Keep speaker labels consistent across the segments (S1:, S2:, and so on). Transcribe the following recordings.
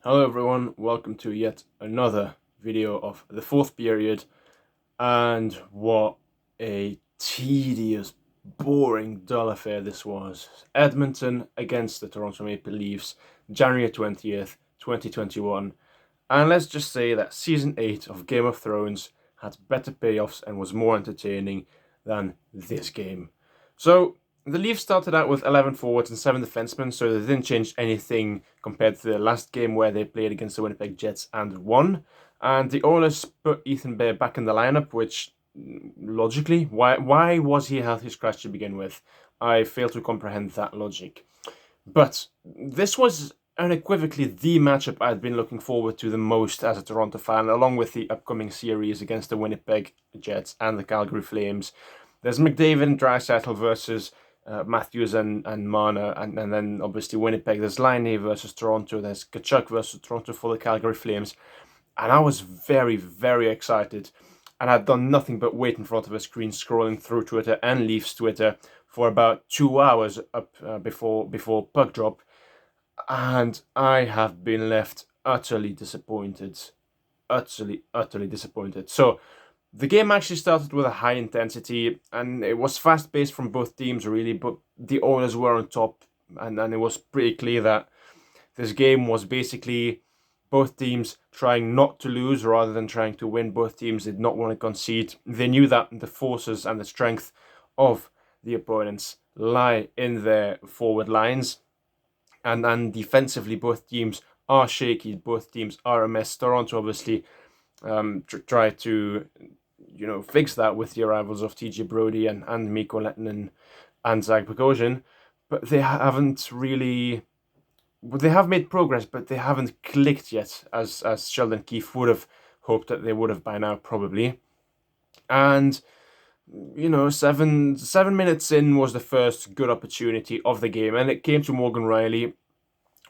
S1: Hello everyone, welcome to yet another video of the fourth period, and what a tedious, boring, dull affair this was. Edmonton against the Toronto Maple Leafs, January 20th, 2021, and let's just say that Season 8 of Game of Thrones had better payoffs and was more entertaining than this game. So, the Leafs started out with 11 forwards and 7 defensemen, so they didn't change anything compared to the last game where they played against the Winnipeg Jets and won. And the Oilers put Ethan Bear back in the lineup, which, logically, why was he healthy scratch to begin with? I fail to comprehend that logic. But this was unequivocally the matchup I'd been looking forward to the most as a Toronto fan, along with the upcoming series against the Winnipeg Jets and the Calgary Flames. There's McDavid and Draisaitl versus Matthews and Marner, and then obviously Winnipeg. There's Laine versus Toronto. There's Tkachuk versus Toronto for the Calgary Flames. And I was very, very excited. And I'd done nothing but wait in front of a screen, scrolling through Twitter and Leafs Twitter for about 2 hours up before puck drop. And I have been left utterly disappointed. Utterly disappointed. So, the game actually started with a high intensity, and it was fast-paced from both teams, really, but the Oilers were on top, and it was pretty clear that this game was basically both teams trying not to lose rather than trying to win. Both teams did not want to concede. They knew that the forces and the strength of the opponents lie in their forward lines, and defensively both teams are shaky, both teams are a mess. Toronto obviously tried to fix that with the arrivals of TJ Brody and Mikko Lehtonen and Zach Bogosian, but they haven't really. They have made progress, but they haven't clicked yet, as Sheldon Keefe would have hoped that they would have by now, probably. And 7 minutes in was the first good opportunity of the game, and it came to Morgan Rielly,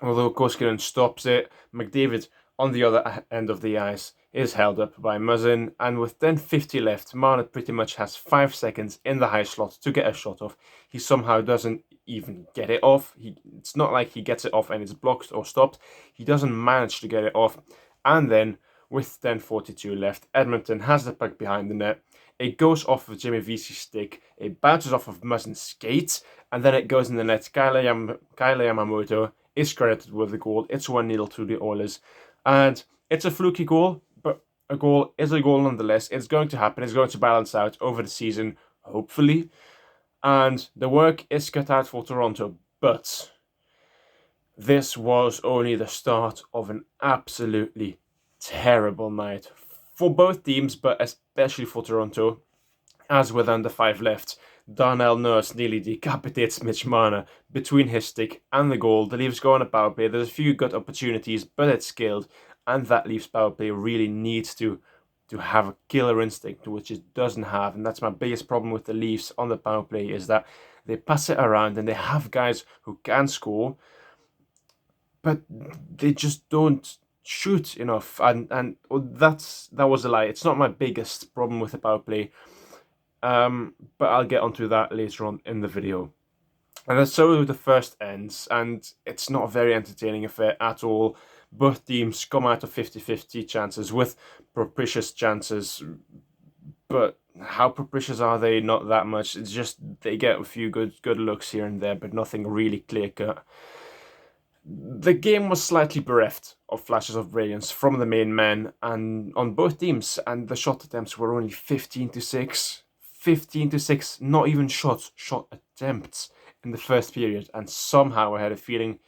S1: although Koskinen stops it. McDavid on the other end of the ice is held up by Muzzin, and with 10:50 left, Marner pretty much has 5 seconds in the high slot to get a shot off. He somehow doesn't even get it off. It's not like he gets it off and it's blocked or stopped. He doesn't manage to get it off. And then, with 10:42 left, Edmonton has the puck behind the net. It goes off of Jimmy Vesey's stick, it bounces off of Muzzin's skates, and then it goes in the net. Kyle Yamamoto is credited with the goal. It's 1-0 to the Oilers. And it's a fluky goal, but a goal is a goal nonetheless. It's going to happen. It's going to balance out over the season, hopefully. And the work is cut out for Toronto. But this was only the start of an absolutely terrible night for both teams, but especially for Toronto. As with under 5 left, Darnell Nurse nearly decapitates Mitch Marner between his stick and the goal. The Leafs go on a power play. There's a few good opportunities, but it's skilled, and that Leafs power play really needs to have a killer instinct, which it doesn't have. And that's my biggest problem with the Leafs on the power play, is that they pass it around and they have guys who can score, but they just don't shoot enough. And that was a lie. It's not my biggest problem with the power play. But I'll get onto that later on in the video. And that's so the first ends, and it's not a very entertaining affair at all. Both teams come out of 50-50 chances with propitious chances, but how propitious are they? Not that much. It's just they get a few good looks here and there, but nothing really clear-cut. The game was slightly bereft of flashes of brilliance from the main men and on both teams, and the shot attempts were only 15-6. 15-6, not even shot attempts in the first period, and somehow I had a feeling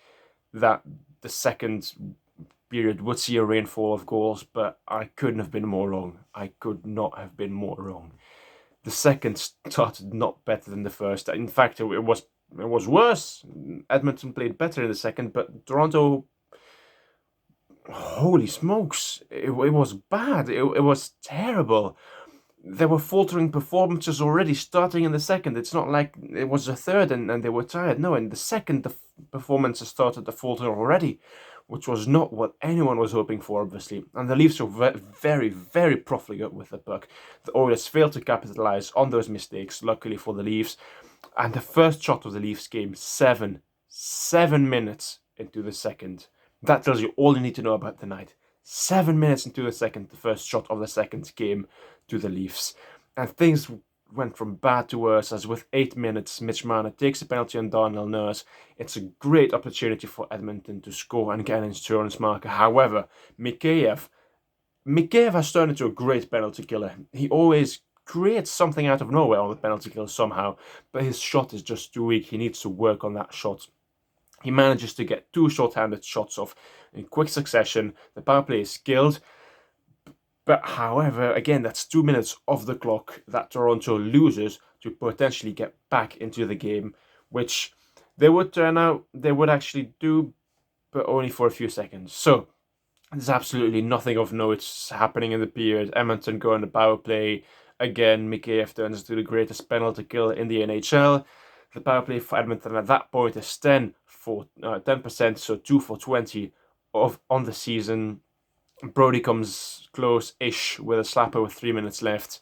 S1: that the second period would see a rainfall of goals, but I couldn't have been more wrong. I could not have been more wrong. The second started not better than the first. In fact, it was worse. Edmonton played better in the second, but Toronto, holy smokes, it was bad. It was terrible. There were faltering performances already starting in the second. It's not like it was the third and they were tired. No, in the second, the performances started to falter already, which was not what anyone was hoping for, obviously. And the Leafs were very, very profligate with the puck. The Oilers failed to capitalize on those mistakes, luckily for the Leafs. And the first shot of the Leafs came 7 minutes into the second. That tells you all you need to know about the night. 7 minutes into the first shot of the second came to the Leafs. And things went from bad to worse, as with 8 minutes, Mitch Marner takes a penalty on Darnell Nurse. It's a great opportunity for Edmonton to score and get an insurance marker. However, Mikheyev has turned into a great penalty killer. He always creates something out of nowhere on the penalty kill somehow, but his shot is just too weak. He needs to work on that shot. He manages to get 2 short-handed shots off in quick succession. The power play is skilled. But however, again, that's 2 minutes off the clock that Toronto loses to potentially get back into the game, which they would actually do, but only for a few seconds. So there's absolutely nothing of note happening in the period. Edmonton go on the power play. Again, Mikheyev turns into the greatest penalty kill in the NHL. The power play for Edmonton at that point is 10%, so 2 for 20 on the season. Brody comes close-ish with a slapper with 3 minutes left.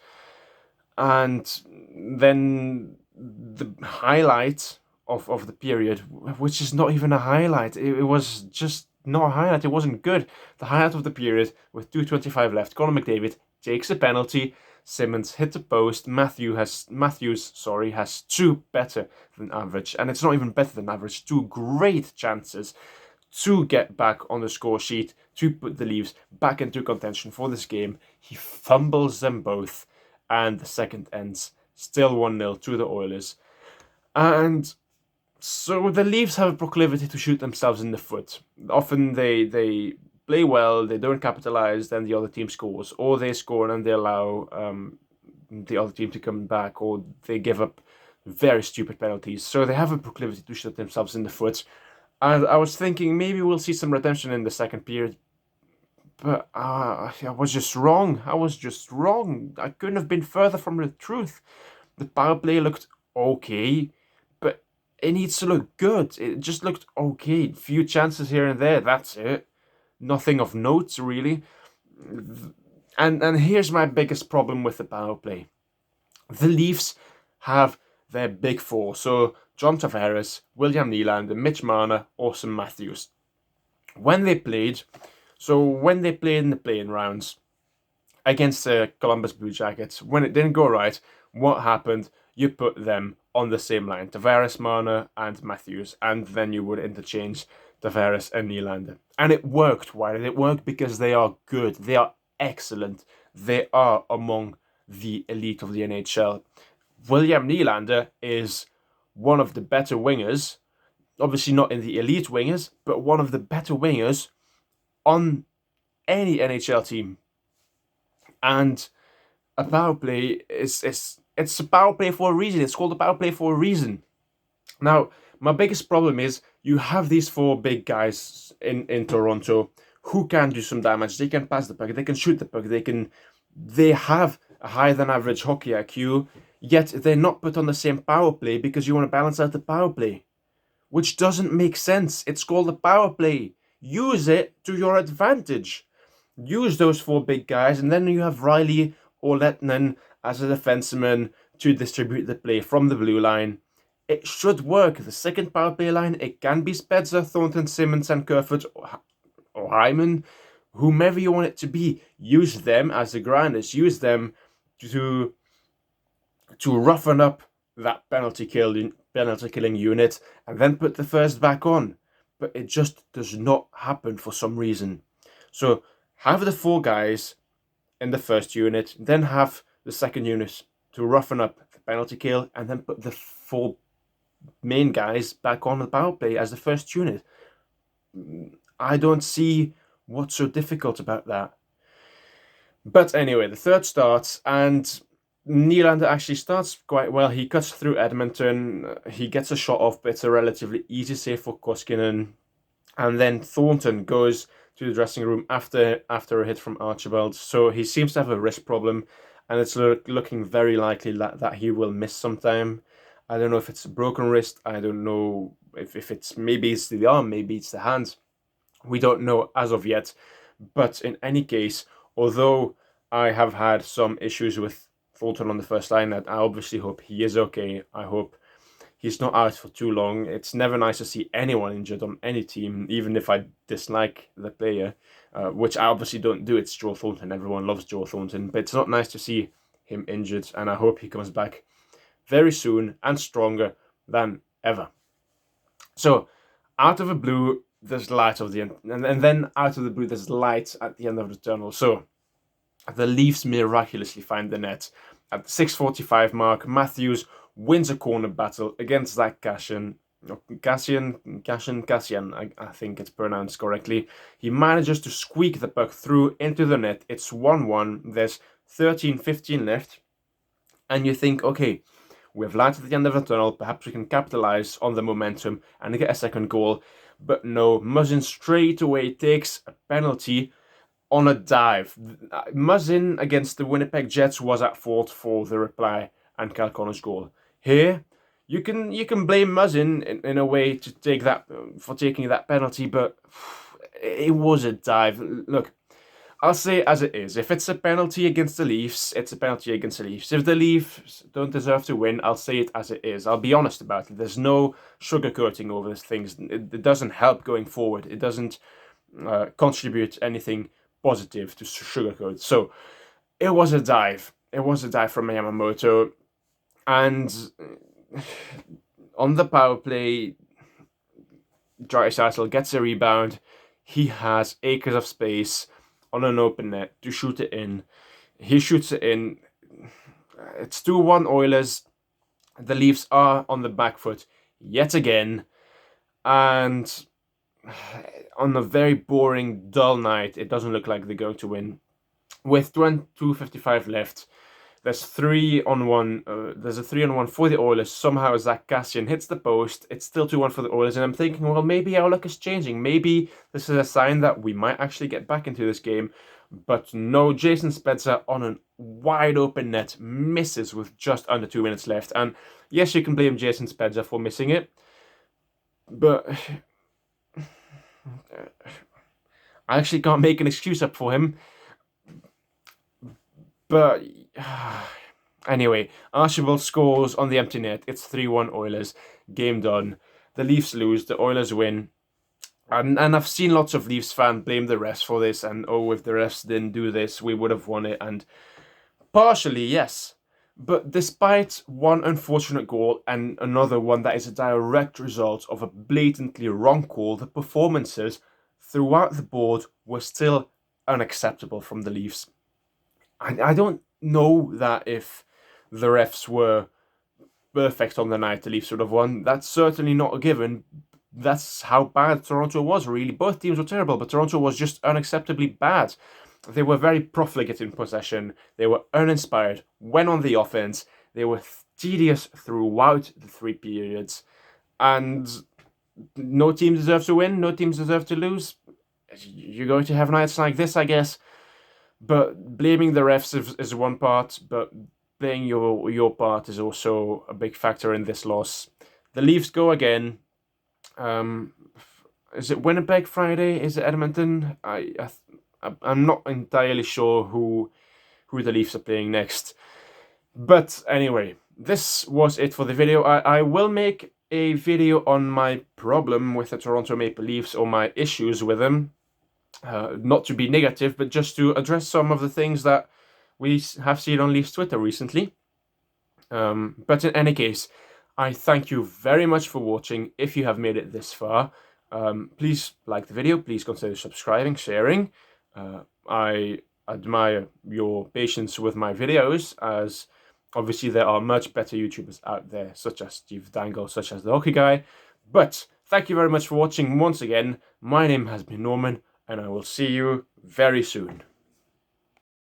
S1: And then the highlight of the period, which is not even a highlight. It was just not a highlight. It wasn't good. The highlight of the period, with 2:25 left, Connor McDavid takes a penalty. Simmons hit the post. Matthews has 2 better than average, and it's not even better than average. 2 great chances to get back on the score sheet, to put the Leafs back into contention for this game. He fumbles them both, and the second ends still 1-0 to the Oilers. And so the Leafs have a proclivity to shoot themselves in the foot. Often they play well, they don't capitalize, then the other team scores, or they score and they allow the other team to come back, or they give up very stupid penalties. So they have a proclivity to shoot themselves in the foot. And I was thinking maybe we'll see some redemption in the second period, but I was just wrong. I couldn't have been further from the truth. The power play looked okay, but it needs to look good. It just looked okay. Few chances here and there, that's it. Nothing of note, really. And here's my biggest problem with the power play. The Leafs have their big 4, so John Tavares, William Nylander, Mitch Marner, Austin Matthews. When they played in the play-in rounds against the Columbus Blue Jackets, when it didn't go right, what happened? You put them on the same line, Tavares, Marner, and Matthews, and then you would interchange Tavares and Nylander. And it worked. Why did it work? Because they are good. They are excellent. They are among the elite of the NHL. William Nylander is one of the better wingers, obviously not in the elite wingers, but one of the better wingers on any NHL team. And a power play it's a power play for a reason. It's called a power play for a reason. Now, my biggest problem is you have these 4 big guys in Toronto who can do some damage. They can pass the puck, they can shoot the puck, they have a higher than average hockey IQ, yet they're not put on the same power play because you want to balance out the power play, which doesn't make sense. It's called a power play. Use it to your advantage. Use those 4 big guys, and then you have Riley or Lettinen as a defenseman to distribute the play from the blue line. It should work. The second power play line, it can be Spezza, Thornton, Simmons, and Kerfoot, or Hyman, whomever you want it to be. Use them as the grinders. Use them to roughen up that penalty killing unit, and then put the first back on. But it just does not happen for some reason. So have the 4 guys in the first unit, then have the second unit to roughen up the penalty kill, and then put the 4 main guys back on the power play as the first unit. I don't see what's so difficult about that. But anyway, the third starts, and Nylander actually starts quite well. He cuts through Edmonton. He gets a shot off, but it's a relatively easy save for Koskinen. And then Thornton goes to the dressing room after a hit from Archibald. So he seems to have a wrist problem, and it's looking very likely that he will miss some time. I don't know if it's a broken wrist. I don't know if it's, maybe it's the arm, maybe it's the hand. We don't know as of yet. But in any case, although I have had some issues with Thornton on the first line, I obviously hope he is okay. I hope he's not out for too long. It's never nice to see anyone injured on any team, even if I dislike the player, which I obviously don't do. It's Joe Thornton. Everyone loves Joe Thornton, but it's not nice to see him injured, and I hope he comes back very soon and stronger than ever. So, out of the blue, there's light of the end, and then out of the blue, there's light at the end of the tunnel. So, the Leafs miraculously find the net. At the 6:45 mark, Matthews wins a corner battle against Zach Cassian. I think it's pronounced correctly. He manages to squeak the puck through into the net. It's 1-1. There's 13:15 left. And you think, okay, we have light at the end of the tunnel. Perhaps we can capitalize on the momentum and get a second goal. But no, Muzzin straight away takes a penalty on a dive. Muzzin against the Winnipeg Jets was at fault for the reply and Cal Connor's goal. Here, you can blame Muzzin in a way to take that for taking that penalty, but it was a dive. Look, I'll say it as it is. If it's a penalty against the Leafs, it's a penalty against the Leafs. If the Leafs don't deserve to win, I'll say it as it is. I'll be honest about it. There's no sugarcoating over these things. It doesn't help going forward. It doesn't contribute anything positive to sugarcoat. So it was a dive. It was a dive from Yamamoto. And on the power play, Draisaitl gets a rebound. He has acres of space on an open net to shoot it in. He shoots it in. It's 2-1 Oilers. The Leafs are on the back foot yet again. And on a very boring, dull night, it doesn't look like they're going to win. With 2:55 left, there's 3-on-1. There's a 3-on-1 for the Oilers. Somehow Zach Cassian hits the post. It's still 2-1 for the Oilers, and I'm thinking, well, maybe our luck is changing. Maybe this is a sign that we might actually get back into this game. But no, Jason Spezza on a wide open net misses with just under 2 minutes left. And yes, you can blame Jason Spezza for missing it, but I actually can't make an excuse up for him. But anyway, Archibald scores on the empty net. It's 3-1 Oilers. Game done. The Leafs lose. The Oilers win. And I've seen lots of Leafs fans blame the refs for this. And, oh, if the refs didn't do this, we would have won it. And partially, yes. But despite one unfortunate goal and another one that is a direct result of a blatantly wrong call, the performances throughout the board were still unacceptable from the Leafs. I don't know that if the refs were perfect on the night, the Leafs would have won. That's certainly not a given. That's how bad Toronto was, really. Both teams were terrible, but Toronto was just unacceptably bad. They were very profligate in possession. They were uninspired when on the offense. They were tedious throughout the 3 periods. And no team deserves to win. No teams deserve to lose. You're going to have nights like this, I guess. But blaming the refs is one part, but playing your part is also a big factor in this loss. The Leafs go again. Is it Winnipeg Friday? Is it Edmonton? I'm not entirely sure who the Leafs are playing next. But anyway, this was it for the video. I will make a video on my problem with the Toronto Maple Leafs or my issues with them. Not to be negative, but just to address some of the things that we have seen on Leafs Twitter recently. But in any case, I thank you very much for watching. If you have made it this far, please like the video. Please consider subscribing, sharing. I admire your patience with my videos, as obviously there are much better YouTubers out there, such as Steve Dangle, such as the Hockey Guy. But thank you very much for watching once again. My name has been Norman, and I will see you very soon.